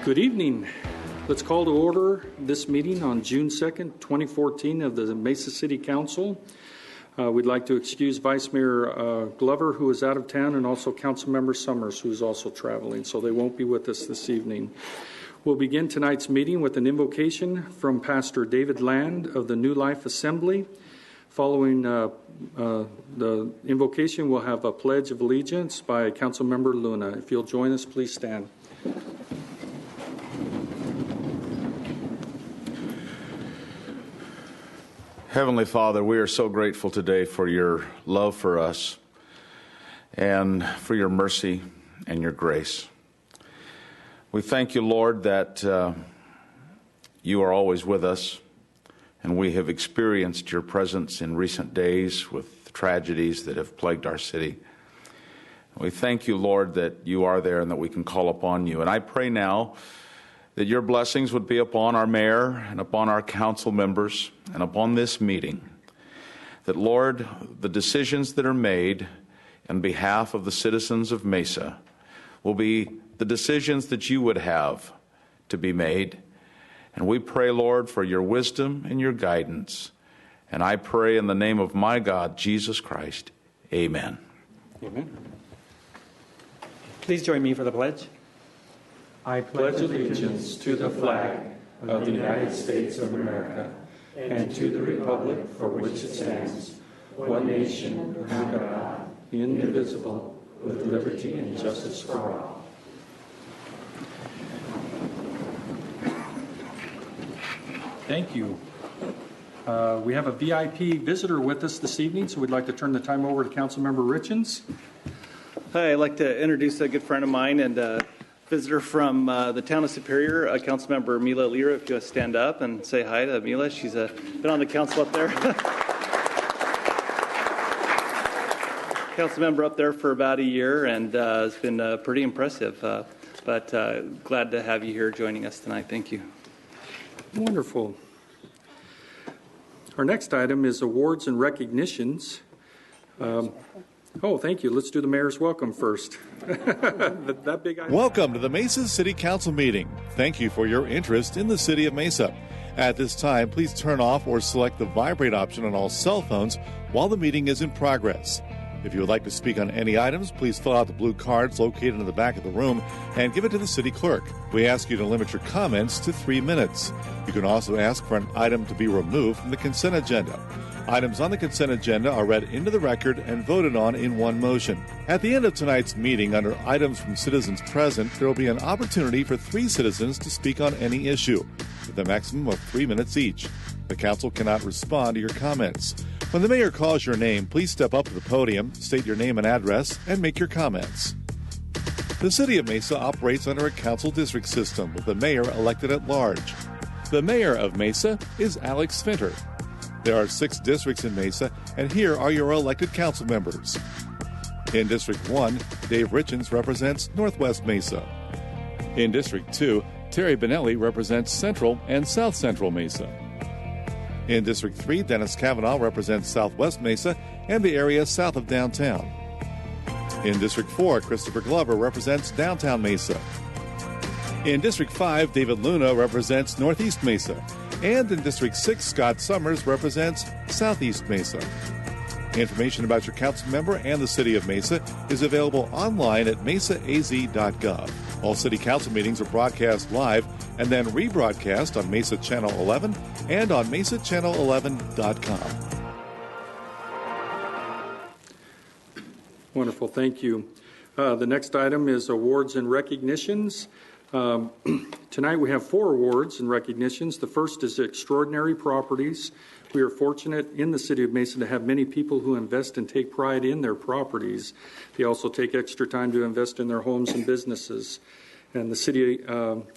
Good evening. Let's call to order this meeting on June 2nd, 2014 of the Mesa City Council. We'd like to excuse Vice Mayor Glover, who is out of town, and also Councilmember Summers, who is also traveling, so they won't be with us this evening. We'll begin tonight's meeting with an invocation from Pastor David Land of the New Life Assembly. Following the invocation, we'll have a Pledge of Allegiance by Councilmember Luna. If you'll join us, please stand. Heavenly Father, we are so grateful today for your love for us and for your mercy and your grace. We thank you, Lord, that you are always with us, and we have experienced your presence in recent days with tragedies that have plagued our city. We thank you, Lord, that you are there and that we can call upon you. And I pray now that your blessings would be upon our mayor and upon our council members and upon this meeting. That, Lord, the decisions that are made on behalf of the citizens of Mesa will be the decisions that you would have to be made. And we pray, Lord, for your wisdom and your guidance. And I pray in the name of my God, Jesus Christ. Amen. Amen. Please join me for the pledge. I pledge allegiance to the flag of the United States of America and to the republic for which it stands, one nation, under God, indivisible, with liberty and justice for all. Thank you. We have a VIP visitor with us this evening, so we'd like to turn the time over to Councilmember Richens. Hi, I'd like to introduce a good friend of mine and visitor from the town of Superior, Councilmember Mila Lira. If you want to stand up and say hi to Mila. She's been on the council up there. Council member up there for about a year, and it's been pretty impressive. But glad to have you here joining us tonight. Thank you. Wonderful. Our next item is awards and recognitions. Oh, thank you. Let's do the mayor's welcome first. that big item. Welcome to the Mesa City Council meeting. Thank you for your interest in the city of Mesa. At this time, please turn off or select the vibrate option on all cell phones while the meeting is in progress. If you would like to speak on any items, please fill out the blue cards located in the back of the room and give it to the city clerk. We ask you to limit your comments to 3 minutes. You can also ask for an item to be removed from the consent agenda. Items on the consent agenda are read into the record and voted on in one motion. At the end of tonight's meeting, under items from citizens present, there will be an opportunity for 3 citizens to speak on any issue, with a maximum of 3 minutes each. The council cannot respond to your comments. When the mayor calls your name, please step up to the podium, state your name and address, and make your comments. The city of Mesa operates under a council district system with the mayor elected at large. The mayor of Mesa is Alex Finter. There are 6 districts in Mesa, and here are your elected council members. In District 1, Dave Richens represents Northwest Mesa. In District 2, Terry Benelli represents Central and South Central Mesa. In District 3, Dennis Cavanaugh represents Southwest Mesa and the area south of downtown. In District 4, Christopher Glover represents downtown Mesa. In District 5, David Luna represents Northeast Mesa. And in District 6, Scott Summers represents Southeast Mesa. Information about your council member and the city of Mesa is available online at mesaaz.gov. All city council meetings are broadcast live and then rebroadcast on Mesa Channel 11 and on mesachannel11.com. Wonderful. Thank you. The next item is awards and recognitions. Tonight we have 4 awards and recognitions. The first is Extraordinary Properties. We are fortunate in the city of Mesa to have many people who invest and take pride in their properties. They also take extra time to invest in their homes and businesses. And the city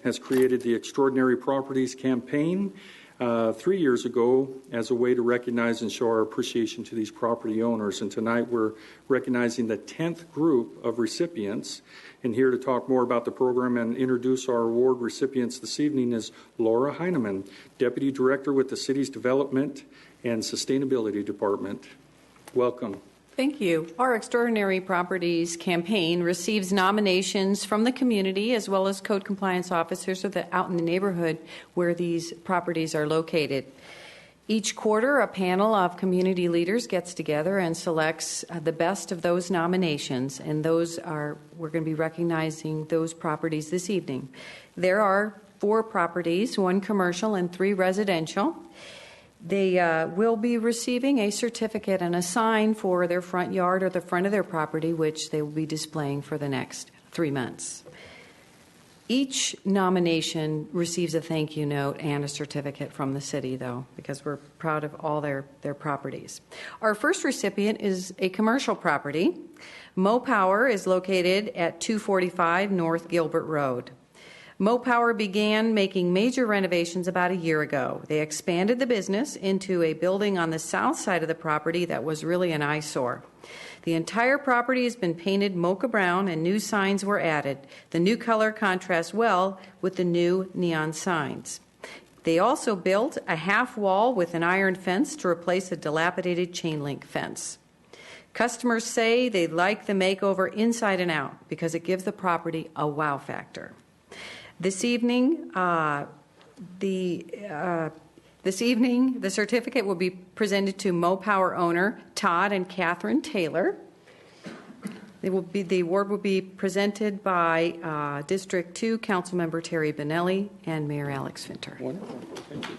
has created the Extraordinary Properties campaign 3 years ago as a way to recognize and show our appreciation to these property owners. And tonight we're recognizing the 10th group of recipients. And here to talk more about the program and introduce our award recipients this evening is Laura Heineman, Deputy Director with the city's Development and Sustainability Department. Welcome. Thank you. Our Extraordinary Properties campaign receives nominations from the community as well as code compliance officers out in the neighborhood where these properties are located. Each quarter, a panel of community leaders gets together and selects the best of those nominations, and we're going to be recognizing those properties this evening. There are 4 properties, 1 commercial and 3 residential. They will be receiving a certificate and a sign for their front yard or the front of their property, which they will be displaying for the next 3 months. Each nomination receives a thank you note and a certificate from the city, though, because we're proud of all their properties. Our first recipient is a commercial property. MoPower is located at 245 North Gilbert Road. MoPower began making major renovations about a year ago. They expanded the business into a building on the south side of the property that was really an eyesore. The entire property has been painted mocha brown and new signs were added. The new color contrasts well with the new neon signs. They also built a half wall with an iron fence to replace a dilapidated chain link fence. Customers say they like the makeover inside and out because it gives the property a wow factor. This evening, the certificate will be presented to MoPower owner Todd and Catherine Taylor. The award will be presented by District 2 Councilmember Terry Benelli and Mayor Alex Finter. Wonderful. Thank you.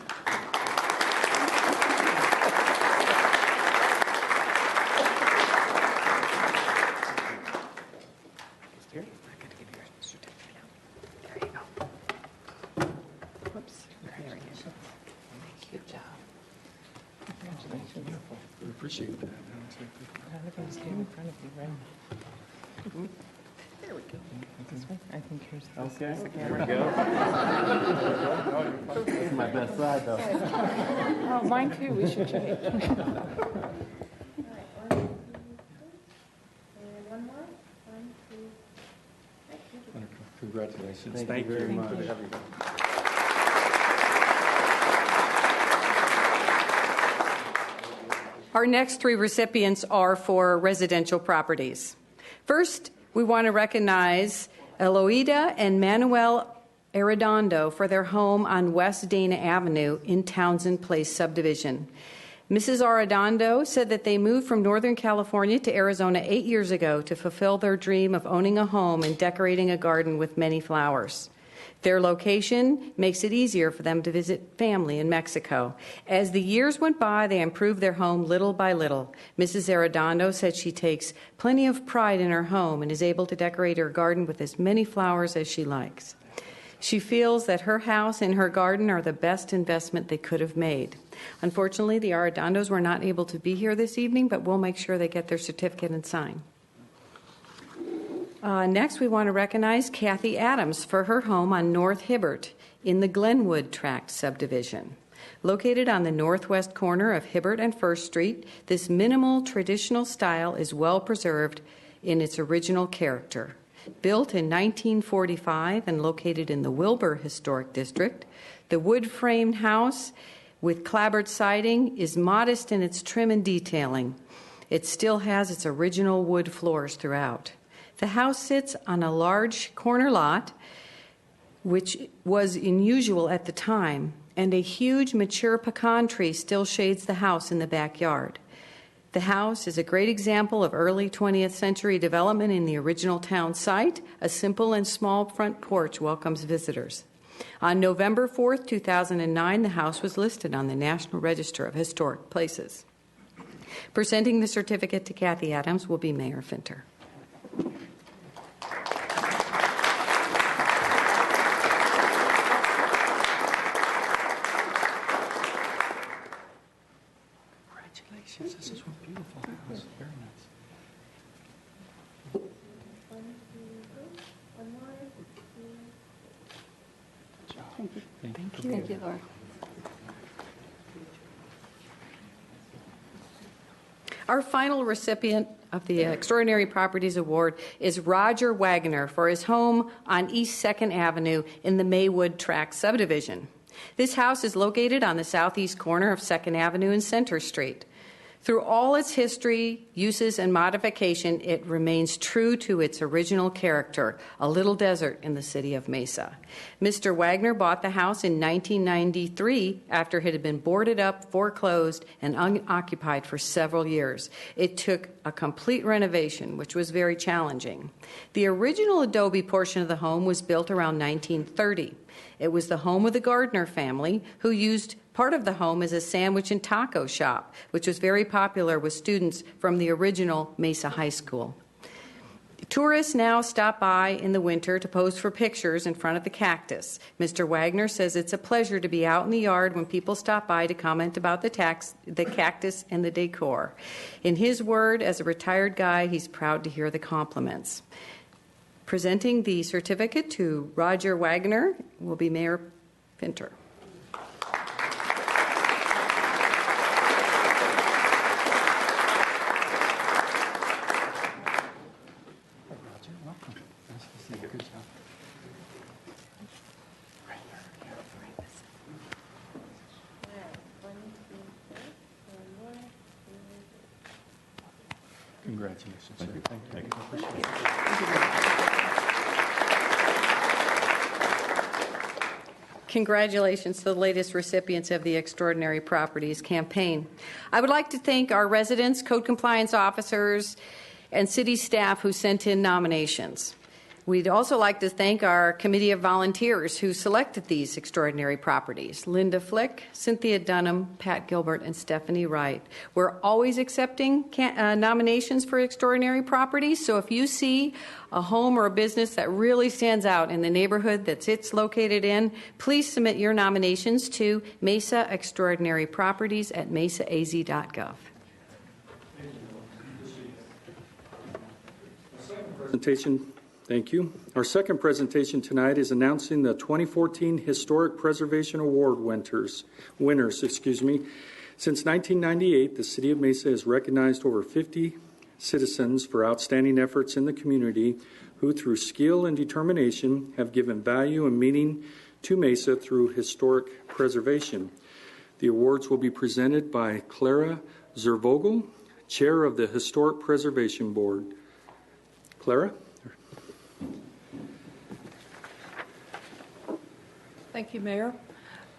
We appreciate that. There we go. I think here's Okay, there we go. This is my best side, though. Oh, mine too. We should change. Congratulations. Thank you very much. Our next 3 recipients are for residential properties. First, we want to recognize Eloida and Manuel Arredondo for their home on West Dana Avenue in Townsend Place subdivision. Mrs. Arredondo said that they moved from Northern California to Arizona 8 years ago to fulfill their dream of owning a home and decorating a garden with many flowers. Their location makes it easier for them to visit family in Mexico. As the years went by, they improved their home little by little. Mrs. Arredondo said she takes plenty of pride in her home and is able to decorate her garden with as many flowers as she likes. She feels that her house and her garden are the best investment they could have made. Unfortunately, the Arredondos were not able to be here this evening, but we'll make sure they get their certificate and sign. Next, we want to recognize Kathy Adams for her home on North Hibbert in the Glenwood Tract subdivision. Located on the northwest corner of Hibbert and First Street, this minimal traditional style is well preserved in its original character. Built in 1945 and located in the Wilbur Historic District, the wood-framed house with clapboard siding is modest in its trim and detailing. It still has its original wood floors throughout. The house sits on a large corner lot, which was unusual at the time, and a huge mature pecan tree still shades the house in the backyard. The house is a great example of early 20th century development in the original town site. A simple and small front porch welcomes visitors. On November 4th, 2009, the house was listed on the National Register of Historic Places. Presenting the certificate to Kathy Adams will be Mayor Finter. Congratulations. This is one beautiful house. Very nice. Thank you, Laura. Our final recipient of the Extraordinary Properties Award is Roger Wagner for his home on East 2nd Avenue in the Maywood Tract subdivision. This house is located on the southeast corner of 2nd Avenue and Center Street. Through all its history, uses, and modification, it remains true to its original character, a little desert in the city of Mesa. Mr. Wagner bought the house in 1993 after it had been boarded up, foreclosed, and unoccupied for several years. It took a complete renovation, which was very challenging. The original adobe portion of the home was built around 1930. It was the home of the Gardner family, who used part of the home as a sandwich and taco shop, which was very popular with students from the original Mesa High School. Tourists now stop by in the winter to pose for pictures in front of the cactus. Mr. Wagner says it's a pleasure to be out in the yard when people stop by to comment about the cactus and the decor. In his word, as a retired guy, he's proud to hear the compliments. Presenting the certificate to Roger Wagner will be Mayor Pinter. Congratulations, sir. Thank you. Congratulations to the latest recipients of the Extraordinary Properties campaign. I would like to thank our residents, code compliance officers, and city staff who sent in nominations. We'd also like to thank our committee of volunteers who selected these extraordinary properties: Linda Flick, Cynthia Dunham, Pat Gilbert, and Stephanie Wright. We're always accepting nominations for extraordinary properties, so if you see a home or a business that really stands out in the neighborhood that it's located in, please submit your nominations to Mesa Extraordinary Properties at mesaaz.gov. Presentation. Thank you. Our second presentation tonight is announcing the 2014 Historic Preservation Award winners. Since 1998, the City of Mesa has recognized over 50 citizens for outstanding efforts in the community who, through skill and determination, have given value and meaning to Mesa through historic preservation. The awards will be presented by Clara Zervogel, Chair of the Historic Preservation Board. Clara? Thank you, Mayor.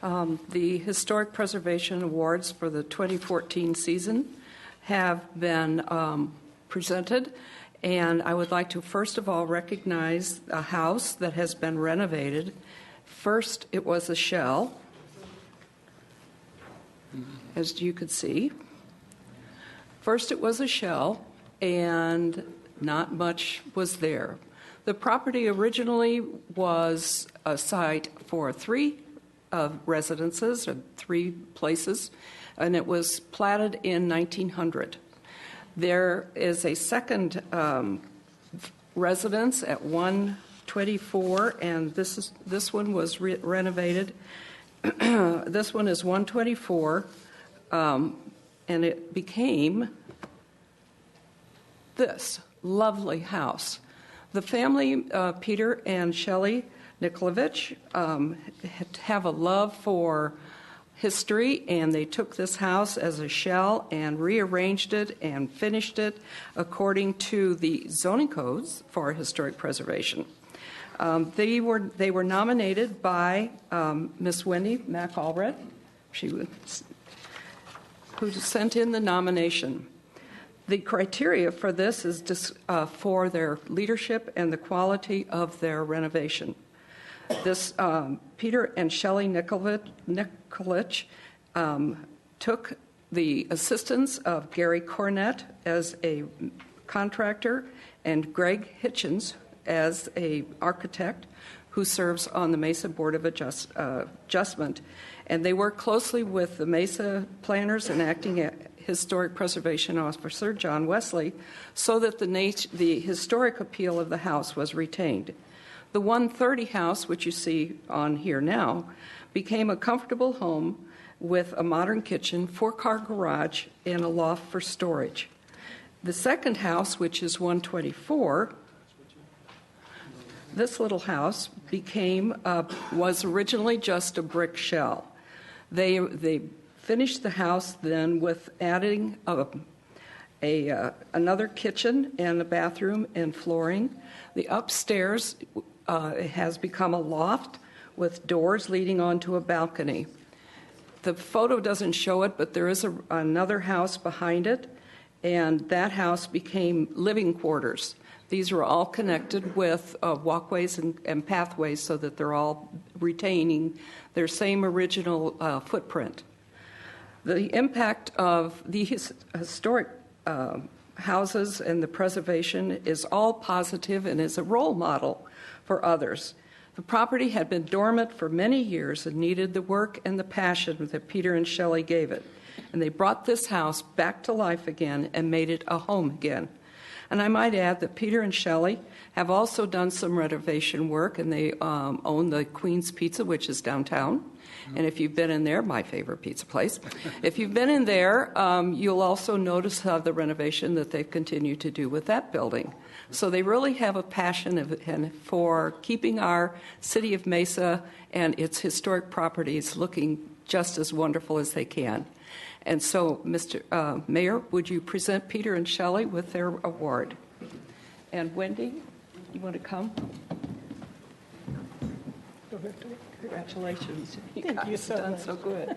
The Historic Preservation Awards for the 2014 season have been presented, and I would like to first of all recognize a house that has been renovated. First, it was a shell, as you could see. First, it was a shell, and not much was there. The property originally was a site for three residences, or three places, and it was platted in 1900. There is a second residence at 124, and this one was renovated. This one is 124, and it became this lovely house. The family, Peter and Shelley Nikolaevich, have a love for history, and they took this house as a shell and rearranged it and finished it according to the zoning codes for historic preservation. They were nominated by Miss Wendy McAlred, who sent in the nomination. The criteria for this is for their leadership and the quality of their renovation. This Peter and Shelley Nikolic took the assistance of Gary Cornett as a contractor and Greg Hitchens as an architect who serves on the Mesa Board of Adjustment. And they work closely with the Mesa planners and acting Historic Preservation Officer, John Wesley, so that the historic appeal of the house was retained. The 130 house, which you see on here now, became a comfortable home with a modern kitchen, 4-car garage, and a loft for storage. The second house, which is 124, this little house was originally just a brick shell. They finished the house then with adding another kitchen and a bathroom and flooring. The upstairs has become a loft with doors leading onto a balcony. The photo doesn't show it, but there is another house behind it, and that house became living quarters. These are all connected with walkways and pathways so that they're all retaining their same original footprint. The impact of these historic houses and the preservation is all positive and is a role model for others. The property had been dormant for many years and needed the work and the passion that Peter and Shelley gave it. And they brought this house back to life again and made it a home again. And I might add that Peter and Shelley have also done some renovation work, and they own the Queen's Pizza, which is downtown. And if you've been in there, my favorite pizza place, if you've been in there, you'll also notice how the renovation that they've continued to do with that building. So they really have a passion for keeping our city of Mesa and its historic properties looking just as wonderful as they can. And so, Mr. Mayor, would you present Peter and Shelley with their award? And Wendy, you want to come? Congratulations. Thank you so done much. so good.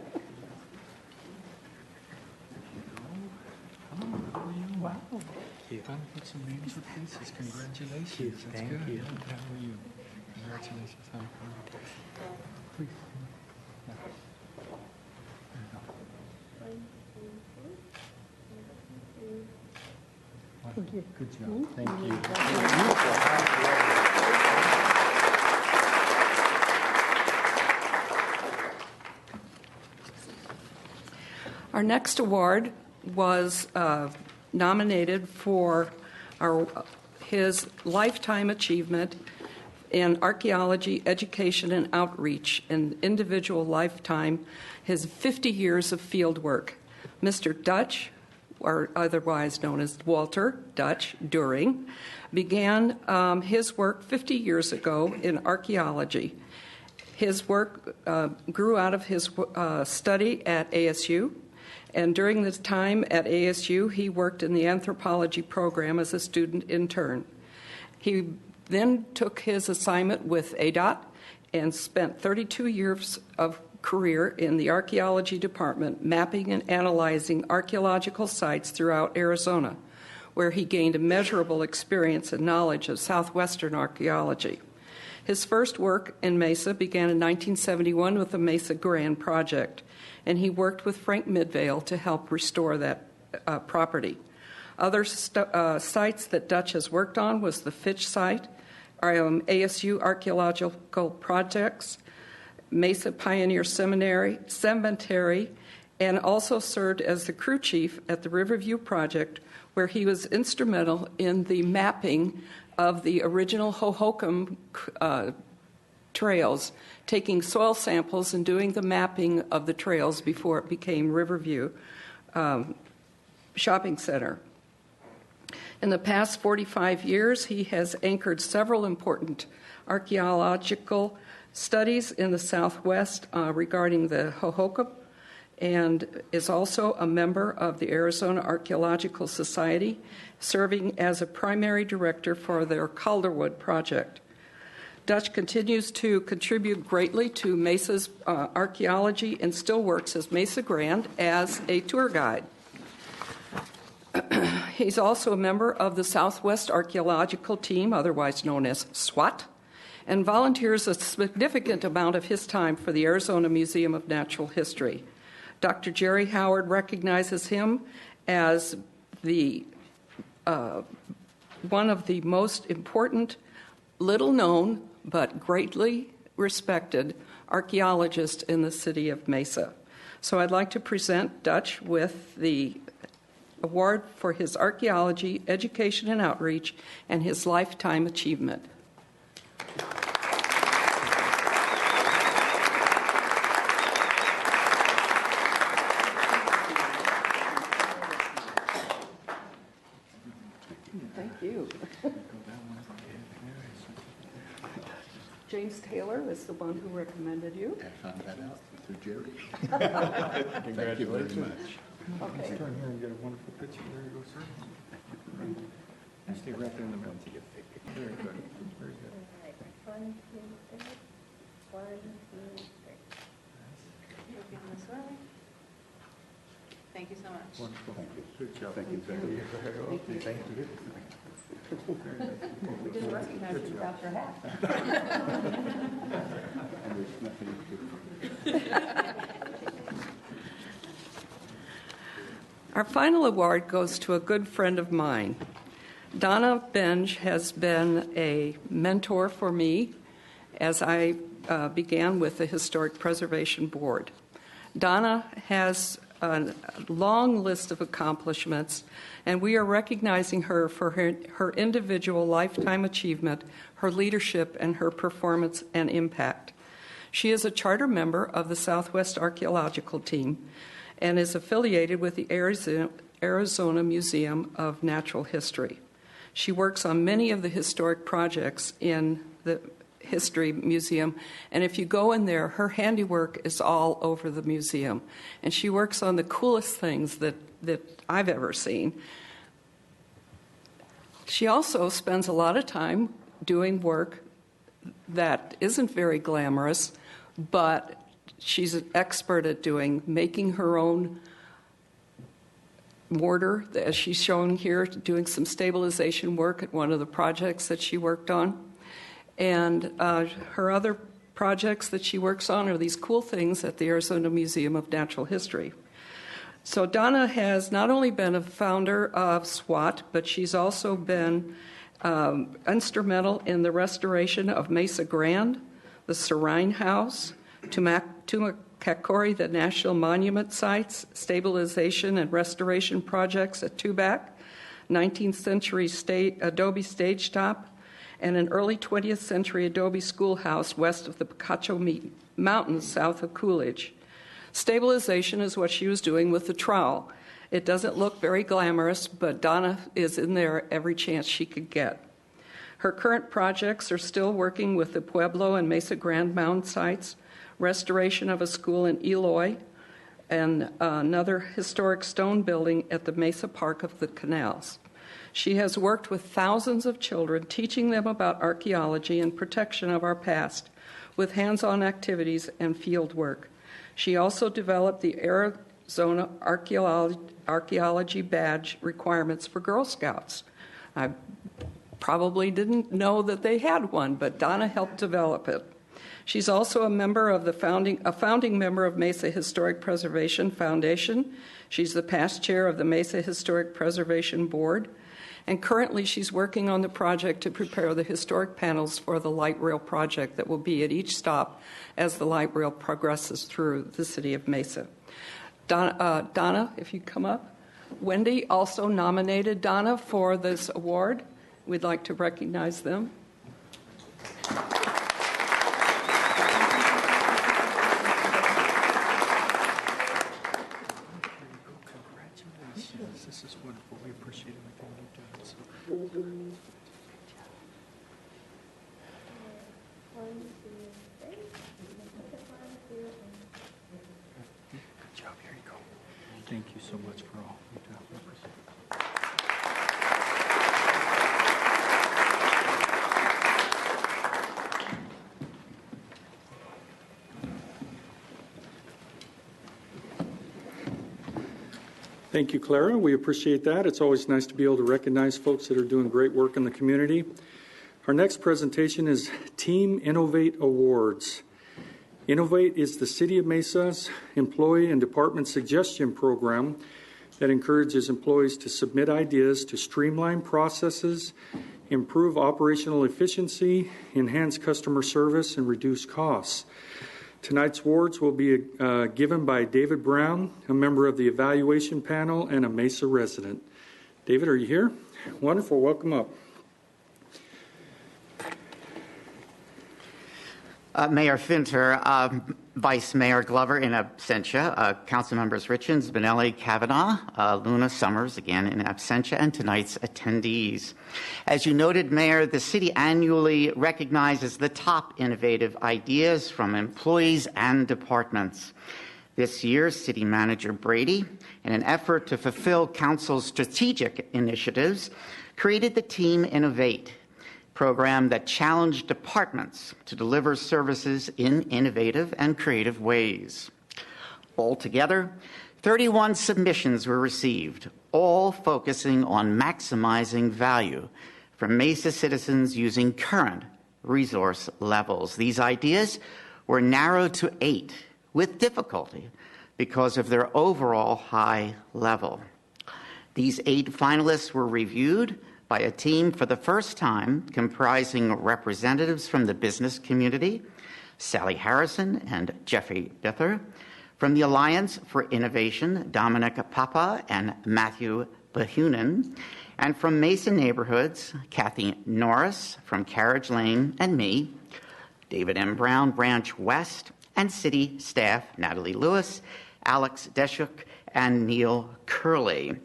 Wow. Finally put some names with faces. Congratulations. That's Thank good. you. How are you? Congratulations. Please. Thank you. Good job. Thank you. Our next award was nominated for his lifetime achievement in archaeology, education, and outreach, and individual lifetime, his 50 years of field work. Mr. Dutch, or otherwise known as Walter Dutch During, began his work 50 years ago in archaeology. His work grew out of his study at ASU, and during this time at ASU, he worked in the anthropology program as a student intern. He then took his assignment with ADOT and spent 32 years of career in the archaeology department, mapping and analyzing archaeological sites throughout Arizona, where he gained immeasurable experience and knowledge of southwestern archaeology. His first work in Mesa began in 1971 with the Mesa Grand Project, and he worked with Frank Midvale to help restore that property. Other sites that Dutch has worked on was the Fitch site, ASU Archaeological Projects, Mesa Pioneer Cemetery, and also served as the crew chief at the Riverview Project, where he was instrumental in the mapping of the original Hohokam trails, taking soil samples and doing the mapping of the trails before it became Riverview Shopping Center. In the past 45 years, he has anchored several important archaeological studies in the Southwest regarding the Hohokam, and is also a member of the Arizona Archaeological Society, serving as a primary director for their Calderwood project. Dutch continues to contribute greatly to Mesa's archaeology and still works as Mesa Grand as a tour guide. He's also a member of the Southwest Archaeological Team, otherwise known as SWAT, and volunteers a significant amount of his time for the Arizona Museum of Natural History. Dr. Jerry Howard recognizes him as the one of the most important, little-known, but greatly respected archaeologists in the city of Mesa. So I'd like to present Dutch with the award for his archaeology, education, and outreach, and his lifetime achievement. Thank you. James Taylor is the one who recommended you. I found that out. To Jerry. Thank you very much. Okay. Turn here and get a wonderful picture. There you go, sir. You stay right there in the middle. Very good. Very good. 1, 2, 3. 1, 2, 3. Thank you so much. Wonderful. Thank you. Good job. Thank you, Jerry. Thank you. We didn't recognize you without your hat. And there's nothing you could. Our final award goes to a good friend of mine. Donna Benge has been a mentor for me as I began with the Historic Preservation Board. Donna has a long list of accomplishments, and we are recognizing her for her individual lifetime achievement, her leadership, and her performance and impact. She is a charter member of the Southwest Archaeological Team and is affiliated with the Arizona Museum of Natural History. She works on many of the historic projects in the History Museum, and if you go in there, her handiwork is all over the museum, and she works on the coolest things that I've ever seen. She also spends a lot of time doing work that isn't very glamorous, but she's an expert at making her own mortar, as she's shown here, doing some stabilization work at one of the projects that she worked on. And her other projects that she works on are these cool things at the Arizona Museum of Natural History. So Donna has not only been a founder of SWAT, but she's also been instrumental in the restoration of Mesa Grande, the Serine House, Tumacacori, the National Monument Sites, stabilization and restoration projects at Tubac, 19th century adobe stage top, and an early 20th century adobe schoolhouse west of the Picacho Mountains south of Coolidge. Stabilization is what she was doing with the trowel. It doesn't look very glamorous, but Donna is in there every chance she could get. Her current projects are still working with the Pueblo and Mesa Grande mound sites, restoration of a school in Eloy, and another historic stone building at the Mesa Park of the Canals. She has worked with thousands of children, teaching them about archaeology and protection of our past with hands-on activities and field work. She also developed the Arizona Archaeology Badge requirements for Girl Scouts. I probably didn't know that they had one, but Donna helped develop it. She's also a founding member of Mesa Historic Preservation Foundation. She's the past chair of the Mesa Historic Preservation Board. And currently she's working on the project to prepare the historic panels for the light rail project that will be at each stop as the light rail progresses through the city of Mesa. Donna, if you come up. Wendy also nominated Donna for this award. We'd like to recognize them. Congratulations. This is wonderful. We appreciate everything you've done. So. 1, 2, 3. Good job. Here you go. Thank you so much for all you've done. We appreciate it. Thank you, Clara. We appreciate that. It's always nice to be able to recognize folks that are doing great work in the community. Our next presentation is Team Innovate Awards. Innovate is the City of Mesa's employee and department suggestion program that encourages employees to submit ideas to streamline processes, improve operational efficiency, enhance customer service, and reduce costs. Tonight's awards will be given by David Brown, a member of the evaluation panel and a Mesa resident. David, are you here? Wonderful. Welcome up. Mayor Finter, Vice Mayor Glover in absentia, Council Members Richins, Benelli, Kavanaugh, Luna, Summers, again in absentia, and tonight's attendees. As you noted, Mayor, the city annually recognizes the top innovative ideas from employees and departments. This year, City Manager Brady, in an effort to fulfill Council's strategic initiatives, created the Team Innovate program that challenged departments to deliver services in innovative and creative ways. Altogether, 31 submissions were received, all focusing on maximizing value from Mesa citizens using current resource levels. These ideas were narrowed to 8 with difficulty because of their overall high level. These 8 finalists were reviewed by a team for the first time comprising representatives from the business community, Sally Harrison and Jeffrey Bither, from the Alliance for Innovation, Dominic Papa and Matthew Bahunin, and from Mesa Neighborhoods, Kathy Norris from Carriage Lane, and me, David M. Brown, Branch West, and city staff Natalie Lewis, Alex Deshuk, and Neil Curley.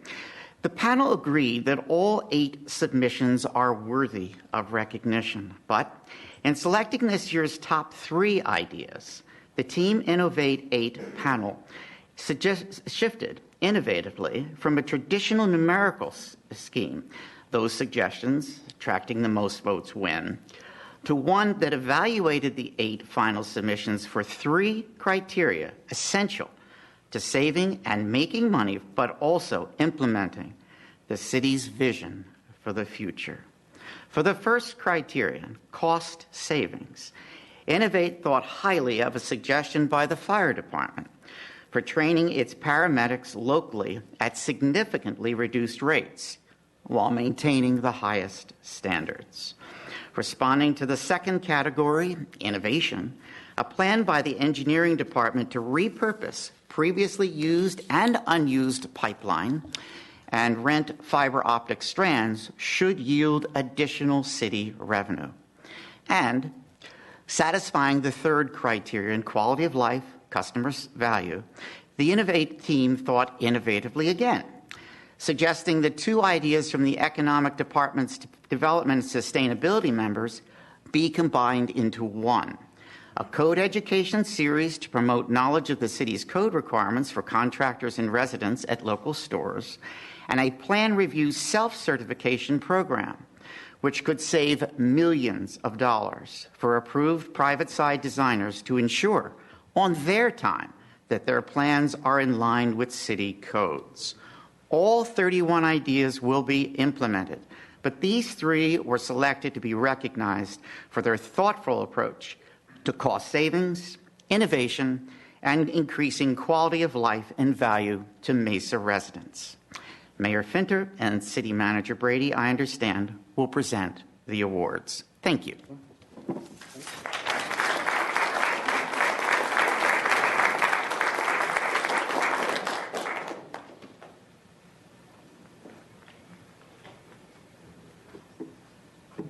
The panel agreed that all 8 submissions are worthy of recognition, but in selecting this year's top 3 ideas, the Team Innovate 8 panel shifted innovatively from a traditional numerical scheme, those suggestions attracting the most votes win, to one that evaluated the 8 final submissions for 3 criteria essential to saving and making money, but also implementing the city's vision for the future. For the first criterion, cost savings, Innovate thought highly of a suggestion by the fire department for training its paramedics locally at significantly reduced rates while maintaining the highest standards. Responding to the second category, innovation, a plan by the engineering department to repurpose previously used and unused pipeline and rent fiber optic strands should yield additional city revenue. And satisfying the third criterion, quality of life, customers' value, the Innovate team thought innovatively again, suggesting that 2 ideas from the Economic Department's Development and Sustainability members be combined into one. A code education series to promote knowledge of the city's code requirements for contractors and residents at local stores, and a plan review self-certification program, which could save millions of dollars for approved private side designers to ensure on their time that their plans are in line with city codes. All 31 ideas will be implemented, but these 3 were selected to be recognized for their thoughtful approach to cost savings, innovation, and increasing quality of life and value to Mesa residents. Mayor Finter and City Manager Brady, I understand, will present the awards. Thank you.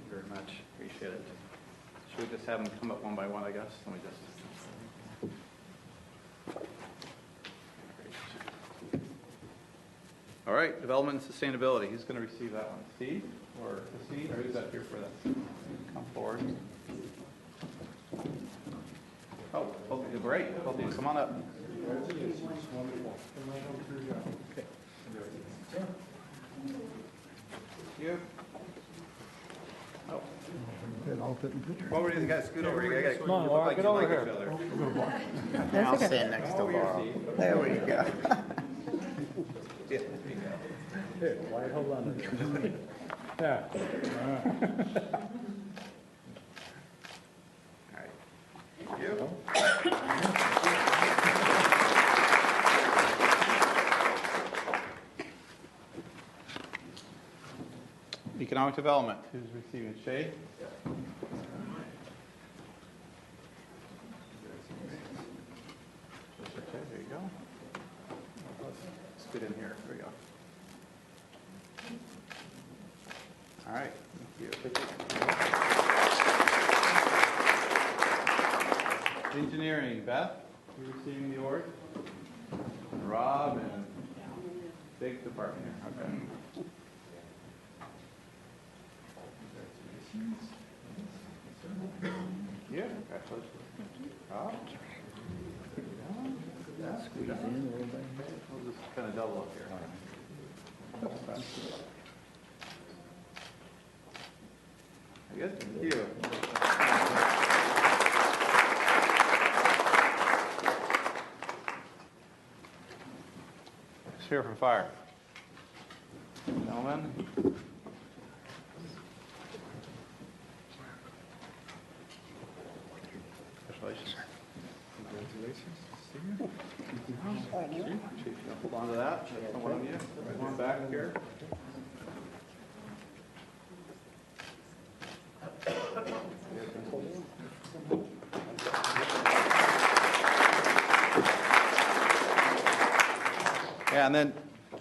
Very much. Appreciate it. Should we just have them come up one by one, I guess? Let me just. All right, development and sustainability. Who's going to receive that one? Steve or Steve? Or who's up here for that? Come forward. Oh, okay, great. Both of you, come on up. Okay. You. Oh. What were you guys scoot over here? Come on, Laura, get over here. I'll stand next to Laura. There we go. Yeah. Here, Wyatt, hold on. Yeah. All right. You. Economic development. Who's receiving Shay? There you go. Let's get in here. Here we go. All right. Thank you. Engineering, Beth? You receiving the award? Rob and big department here. Okay. Yeah, congratulations. Rob? Squeeze in a little bit. We'll just kind of double up here. Very good. Thank you. Here for fire. Gentlemen. Congratulations. Congratulations. Chief, hold on to that. One of you. Come on back here. Yeah, and then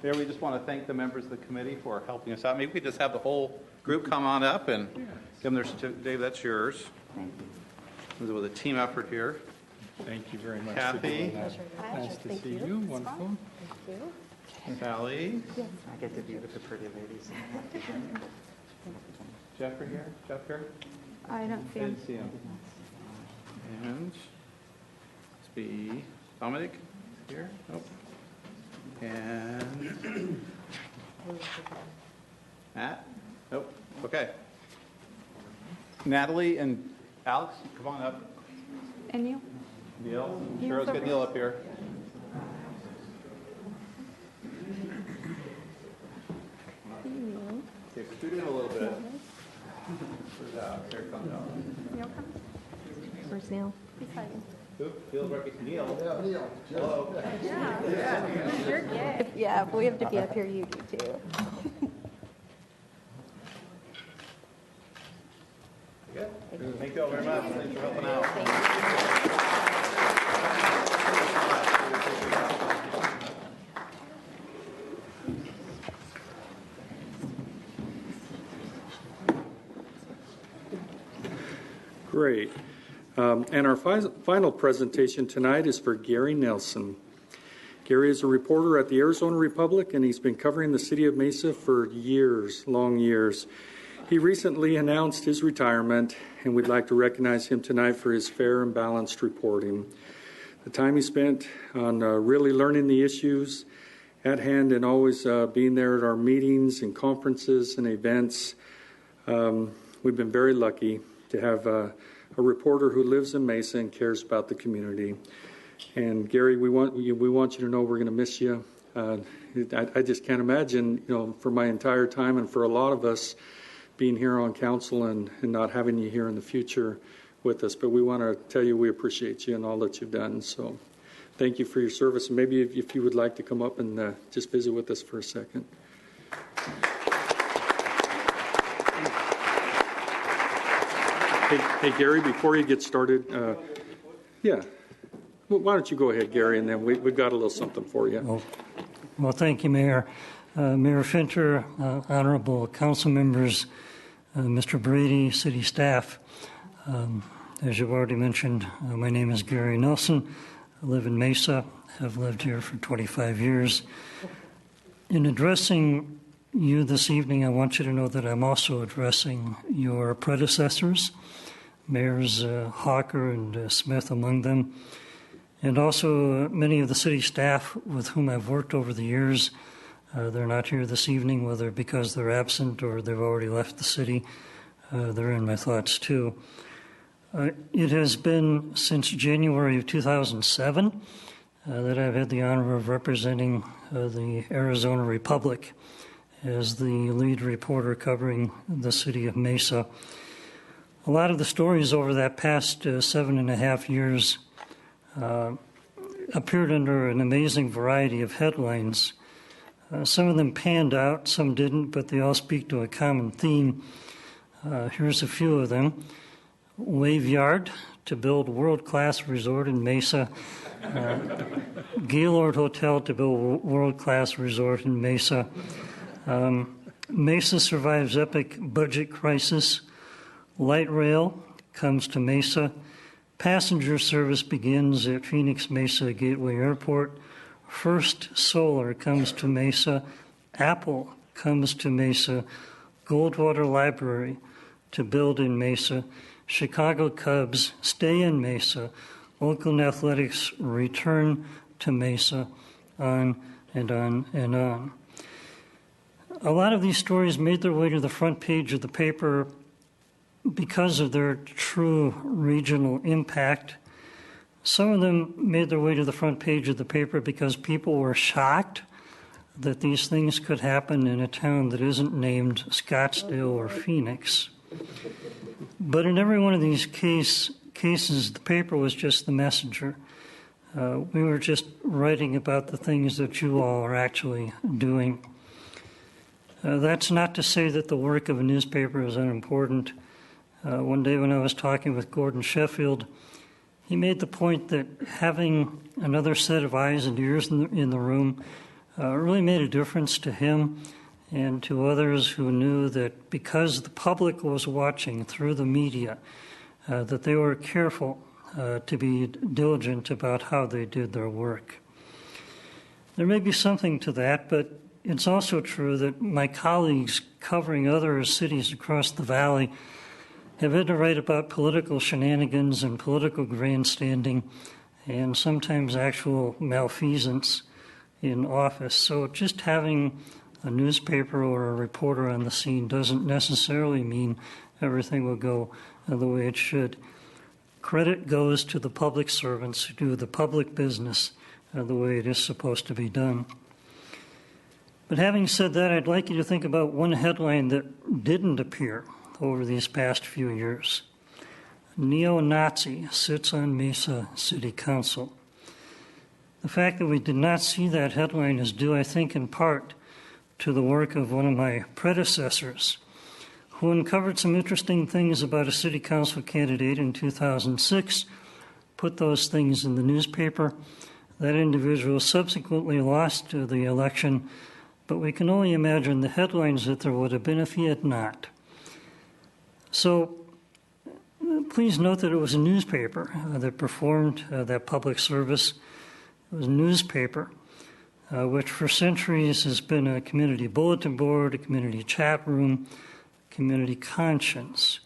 there we just want to thank the members of the committee for helping us out. Maybe we could just have the whole group come on up and give them their certificate. Dave, that's yours. Thank you. It was a team effort here. Thank you very much. Kathy. Nice to see you. Wonderful. Thank you. Sally. I get to be with the pretty ladies. Jeff are here? Jeff here? I don't see him. Didn't see him. And let's be Dominic here? Nope. And Matt? Nope. Okay. Natalie and Alex, come on up. And Neil? Neil? Neil's Sure, let's get over Neil up here. Okay, scoot in a little bit. Here comes Alex. Neil come? Where's Neil? He's hiding. Field recognition. Neil. Yeah, Neil. Hello. Yeah. You're gay. Yeah, if we have to be up here, you do too. Good. Thank you all very much. Thanks for helping out. Great. And our final presentation tonight is for Gary Nelson. Gary is a reporter at the Arizona Republic, and he's been covering the city of Mesa for years, long years. He recently announced his retirement, and we'd like to recognize him tonight for his fair and balanced reporting. The time he spent on really learning the issues at hand and always being there at our meetings and conferences and events. We've been very lucky to have a reporter who lives in Mesa and cares about the community. And Gary, we want you to know we're going to miss you. I just can't imagine, for my entire time and for a lot of us, being here on council and not having you here in the future with us. But we want to tell you we appreciate you and all that you've done. So thank you for your service. And maybe if you would like to come up and just visit with us for a second. Hey, Gary, before you get started, yeah. Well, why don't you go ahead, Gary, and then we've got a little something for you. Well, thank you, Mayor. Mayor Finter, honorable council members, Mr. Brady, city staff. As you've already mentioned, my name is Gary Nelson. I live in Mesa. I've lived here for 25 years. In addressing you this evening, I want you to know that I'm also addressing your predecessors, Mayors Hawker and Smith among them, and also many of the city staff with whom I've worked over the years. They're not here this evening, whether because they're absent or they've already left the city. They're in my thoughts too. It has been since January of 2007 that I've had the honor of representing the Arizona Republic as the lead reporter covering the city of Mesa. A lot of the stories over that past 7.5 years appeared under an amazing variety of headlines. Some of them panned out, some didn't, but they all speak to a common theme. Here's a few of them. Wave Yard to build world-class resort in Mesa. Gaylord Hotel to build world-class resort in Mesa. Mesa survives epic budget crisis. Light rail comes to Mesa. Passenger service begins at Phoenix Mesa Gateway Airport. First Solar comes to Mesa. Apple comes to Mesa. Goldwater Library to build in Mesa. Chicago Cubs stay in Mesa. Oakland Athletics return to Mesa, on and on and on. A lot of these stories made their way to the front page of the paper because of their true regional impact. Some of them made their way to the front page of the paper because people were shocked that these things could happen in a town that isn't named Scottsdale or Phoenix. But in every one of these cases, the paper was just the messenger. We were just writing about the things that you all are actually doing. That's not to say that the work of a newspaper is unimportant. One day when I was talking with Gordon Sheffield, he made the point that having another set of eyes and ears in the room really made a difference to him and to others who knew that because the public was watching through the media, that they were careful to be diligent about how they did their work. There may be something to that, but it's also true that my colleagues covering other cities across the valley have had to write about political shenanigans and political grandstanding and sometimes actual malfeasance in office. So just having a newspaper or a reporter on the scene doesn't necessarily mean everything will go the way it should. Credit goes to the public servants who do the public business the way it is supposed to be done. But having said that, I'd like you to think about one headline that didn't appear over these past few years. Neo-Nazi sits on Mesa City Council. The fact that we did not see that headline is due, I think, in part to the work of one of my predecessors, who uncovered some interesting things about a city council candidate in 2006, put those things in the newspaper. That individual subsequently lost the election, but we can only imagine the headlines that there would have been if he had not. So please note that it was a newspaper that performed that public service. It was a newspaper which for centuries has been a community bulletin board, a community chat room, community conscience.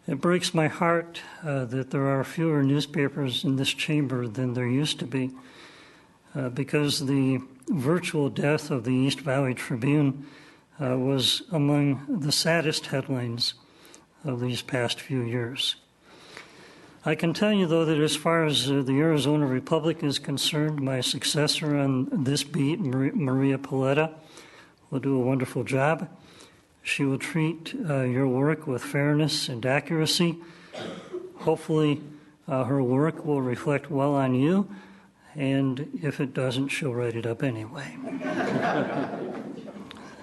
It breaks my heart that there are fewer newspapers in this chamber than there used to be because the virtual death of the East Valley Tribune was among the saddest headlines of these past few years. I can tell you, though, that as far as the Arizona Republic is concerned, my successor on this beat, Maria Paletta, will do a wonderful job. She will treat your work with fairness and accuracy. Hopefully, her work will reflect well on you, and if it doesn't, she'll write it up anyway.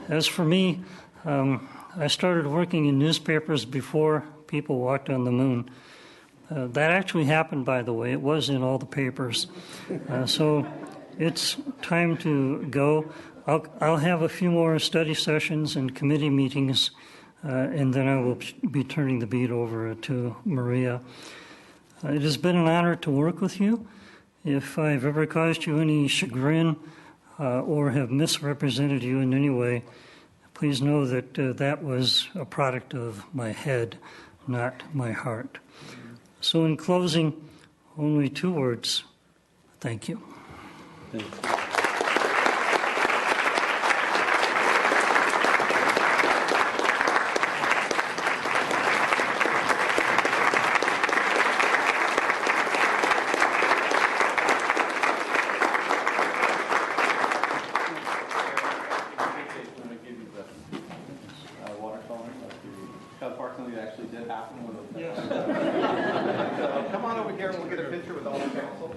As for me, I started working in newspapers before people walked on the moon. That actually happened, by the way. It was in all the papers. So it's time to go. I'll have a few more study sessions and committee meetings, and then I will be turning the beat over to Maria. It has been an honor to work with you. If I've ever caused you any chagrin or have misrepresented you in any way, please know that that was a product of my head, not my heart. So in closing, only 2 words. Thank you. Thank you. Come on over here and we'll get a picture with all the council.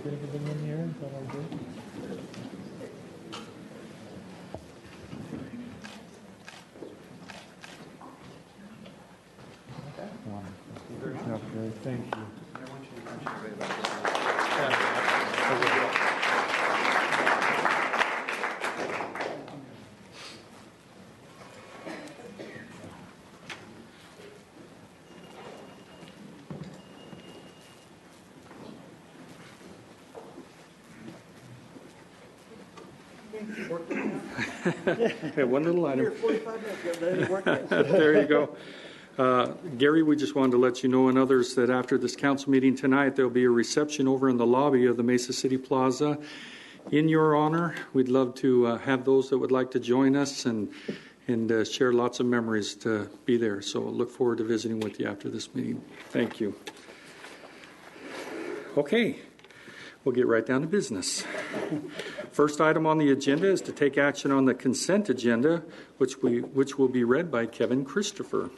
Get everything in here? Is that all good? Okay, thank you. Okay, one little item. 45 minutes. There you go. Gary, we just wanted to let you know and others that after this council meeting tonight, there'll be a reception over in the lobby of the Mesa City Plaza in your honor. We'd love to have those that would like to join us and share lots of memories to be there. So look forward to visiting with you after this meeting. Thank you. Okay, we'll get right down to business. First item on the agenda is to take action on the consent agenda, which will be read by Kevin Christopher.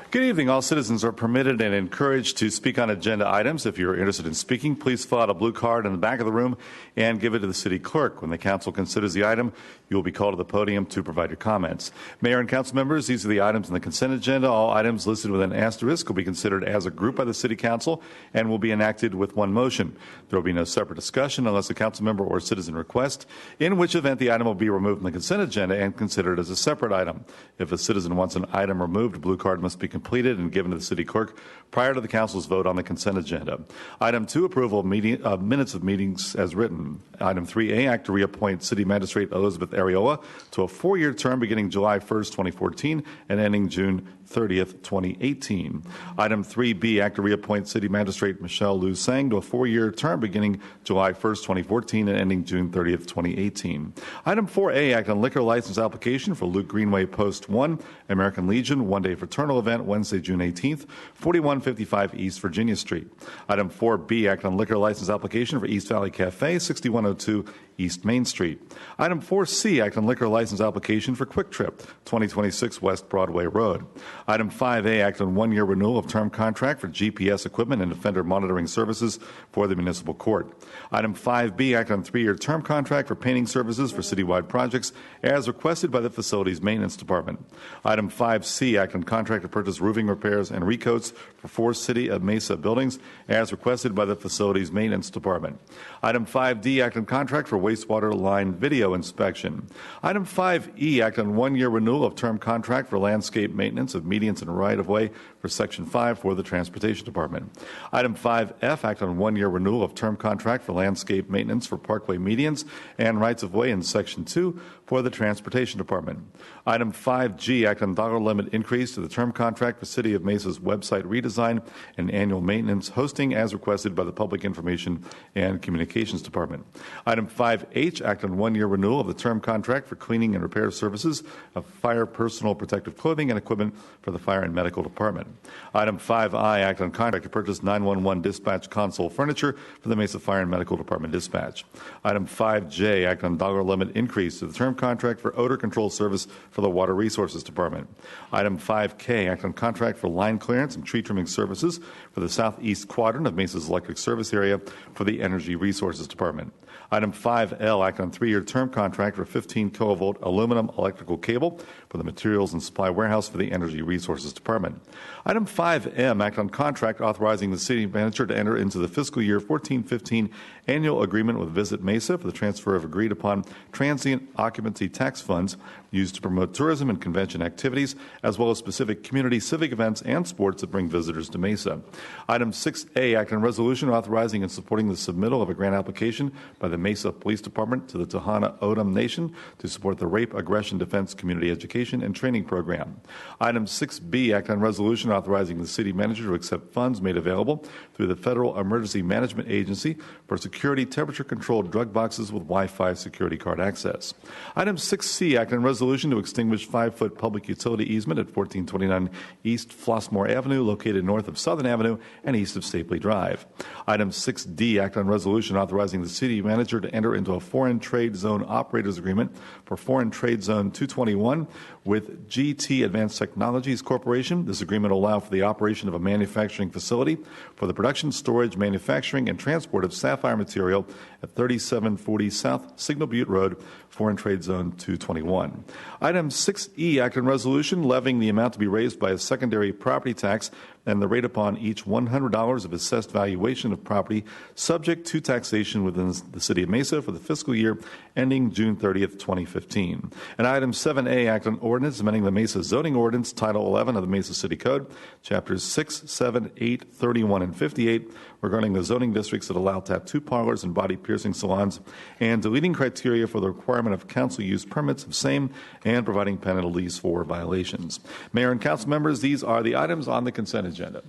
Good evening. All citizens are permitted and encouraged to speak on agenda items. If you're interested in speaking, please fill out a blue card in the back of the room and give it to the city clerk. When the council considers the item, you will be called to the podium to provide your comments. Mayor and council members, these are the items on the consent agenda. All items listed with an asterisk will be considered as a group by the city council and will be enacted with one motion. There will be no separate discussion unless a council member or citizen requests, in which event the item will be removed from the consent agenda and considered as a separate item. If a citizen wants an item removed, a blue card must be completed and given to the city clerk prior to the council's vote on the consent agenda. Item 2, approval of minutes of meetings as written. Item 3A, act to reappoint City Magistrate Elizabeth Ariola to a 4-year term beginning July 1st, 2014 and ending June 30th, 2018. Item 3B, act to reappoint City Magistrate Michelle Liu Sang to a 4-year term beginning July 1st, 2014 and ending June 30th, 2018. Item 4A, act on liquor license application for Luke Greenway Post 1, American Legion, one-day fraternal event, Wednesday, June 18th, 4155 East Virginia Street. Item 4B, act on liquor license application for East Valley Cafe, 6102 East Main Street. Item 4C, act on liquor license application for Quick Trip, 2026 West Broadway Road. Item 5A, act on 1-year renewal of term contract for GPS equipment and offender monitoring services for the municipal court. Item 5B, act on 3-year term contract for painting services for citywide projects as requested by the Facilities Maintenance Department. Item 5C, act on contract to purchase roofing repairs and recoats for 4 City of Mesa buildings as requested by the Facilities Maintenance Department. Item 5D, act on contract for wastewater line video inspection. Item 5E, act on 1-year renewal of term contract for landscape maintenance of medians and right-of-way for Section 5 for the Transportation Department. Item 5F, act on 1-year renewal of term contract for landscape maintenance for parkway medians and rights-of-way in Section 2 for the Transportation Department. Item 5G, act on dollar limit increase to the term contract for City of Mesa's website redesign and annual maintenance hosting as requested by the Public Information and Communications Department. Item 5H, act on 1-year renewal of the term contract for cleaning and repair services of fire personal protective clothing and equipment for the Fire and Medical Department. Item 5I, act on contract to purchase 911 dispatch console furniture for the Mesa Fire and Medical Department dispatch. Item 5J, act on dollar limit increase to the term contract for odor control service for the Water Resources Department. Item 5K, act on contract for line clearance and tree trimming services for the southeast quadrant of Mesa's electric service area for the Energy Resources Department. Item 5L, act on 3-year term contract for 15 kilovolt aluminum electrical cable for the Materials and Supply Warehouse for the Energy Resources Department. Item 5M, act on contract authorizing the city manager to enter into the fiscal year 14-15 annual agreement with Visit Mesa for the transfer of agreed upon transient occupancy tax funds used to promote tourism and convention activities, as well as specific community civic events and sports that bring visitors to Mesa. Item 6A, act on resolution authorizing and supporting the submittal of a grant application by the Mesa Police Department to the Tohono O'odham Nation to support the Rape, Aggression, Defense, Community Education, and Training Program. Item 6B, act on resolution authorizing the city manager to accept funds made available through the Federal Emergency Management Agency for security temperature-controlled drug boxes with Wi-Fi security card access. Item 6C, act on resolution to extinguish 5-foot public utility easement at 1429 East Flossmoor Avenue, located north of Southern Avenue and east of Stapley Drive. Item 6D, act on resolution authorizing the city manager to enter into a foreign trade zone operators agreement for Foreign Trade Zone 221 with GT Advanced Technologies Corporation. This agreement will allow for the operation of a manufacturing facility for the production, storage, manufacturing, and transport of sapphire material at 3740 South Signal Butte Road, Foreign Trade Zone 221. Item 6E, act on resolution levying the amount to be raised by a secondary property tax and the rate upon each $100 of assessed valuation of property subject to taxation within the City of Mesa for the fiscal year ending June 30th, 2015. And item 7A, act on ordinance amending the Mesa Zoning Ordinance, Title 11 of the Mesa City Code, Chapters 6, 7, 8, 31, and 58, regarding the zoning districts that allow tattoo parlors and body piercing piercing salons, and deleting criteria for the requirement of council use permits of same and providing penalties for violations. Mayor and council members, these are the items on the consent agenda.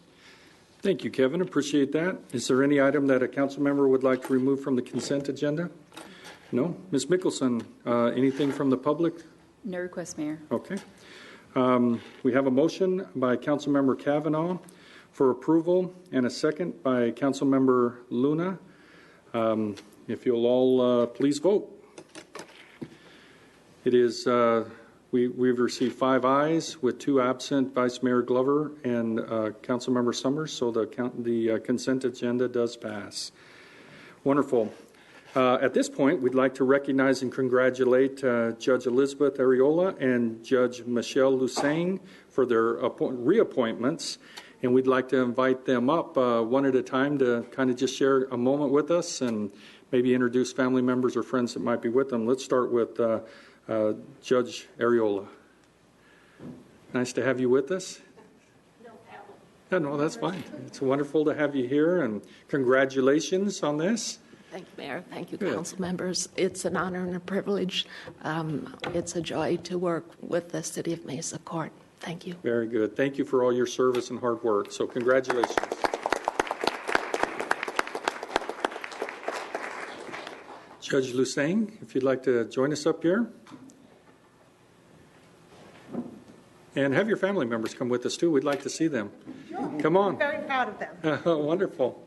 Thank you, Kevin. Appreciate that. Is there any item that a council member would like to remove from the consent agenda? No? Ms. Mickelson, anything from the public? No request, Mayor. Okay. We have a motion by Councilmember Kavanaugh for approval and a second by Councilmember Luna. If you'll all please vote. It is, we've received 5 ayes with 2 absent, Vice Mayor Glover and Councilmember Summers, so the consent agenda does pass. Wonderful. At this point, we'd like to recognize and congratulate Judge Elizabeth Areola and Judge Michelle Lusang for their reappointments, and we'd like to invite them up one at a time to kind of just share a moment with us and maybe introduce family members or friends that might be with them. Let's start with Judge Areola. Nice to have you with us. No, that's fine. It's wonderful to have you here, and congratulations on this. Thank you, Mayor. Thank you, Good. council members. It's an honor and a privilege. It's a joy to work with the City of Mesa Court. Thank you. Very good. Thank you for all your service and hard work. So congratulations. Judge Lusang, if you'd like to join us up here. And have your family members come with us too. We'd like to see them. Sure. Come on. I'm very proud of them. Wonderful.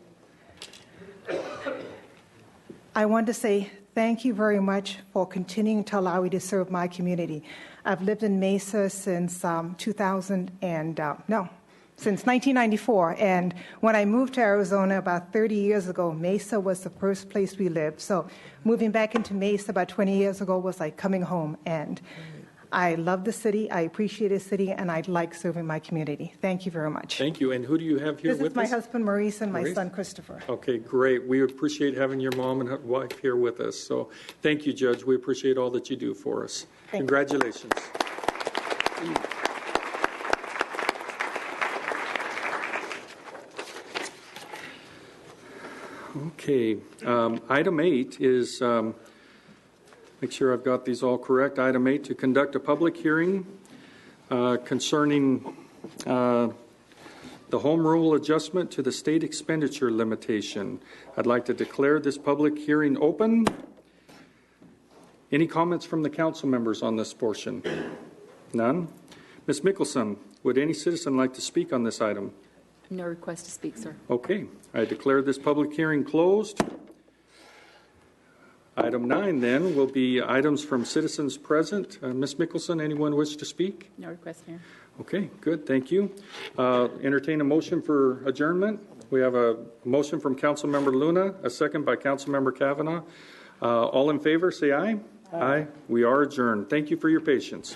I want to say thank you very much for continuing to allow me to serve my community. I've lived in Mesa since since 1994. And when I moved to Arizona about 30 years ago, Mesa was the first place we lived. So moving back into Mesa about 20 years ago was like coming home. And I love the city, I appreciate the city, and I'd like serving my community. Thank you very much. Thank you. And who do you have here This with is my us? husband, Maurice, and my Maurice? son, Christopher. Okay, great. We appreciate having your mom and wife here with us. So thank you, Judge. We appreciate all that you do for us. Thank you. Congratulations. Okay, item 8 is, make sure I've got these all correct. Item 8, to conduct a public hearing concerning the home rule adjustment to the state expenditure limitation. I'd like to declare this public hearing open. Any comments from the council members on this portion? None? Ms. Mickelson, would any citizen like to speak on this item? No request to speak, sir. Okay, I declare this public hearing closed. Item 9 then will be items from citizens present. Ms. Mickelson, anyone wish to speak? No request, Mayor. Okay, good, thank you. Entertain a motion for adjournment. We have a motion from Councilmember Luna, a second by Councilmember Kavanaugh. All in favor, say aye. Aye. We are adjourned. Thank you for your patience.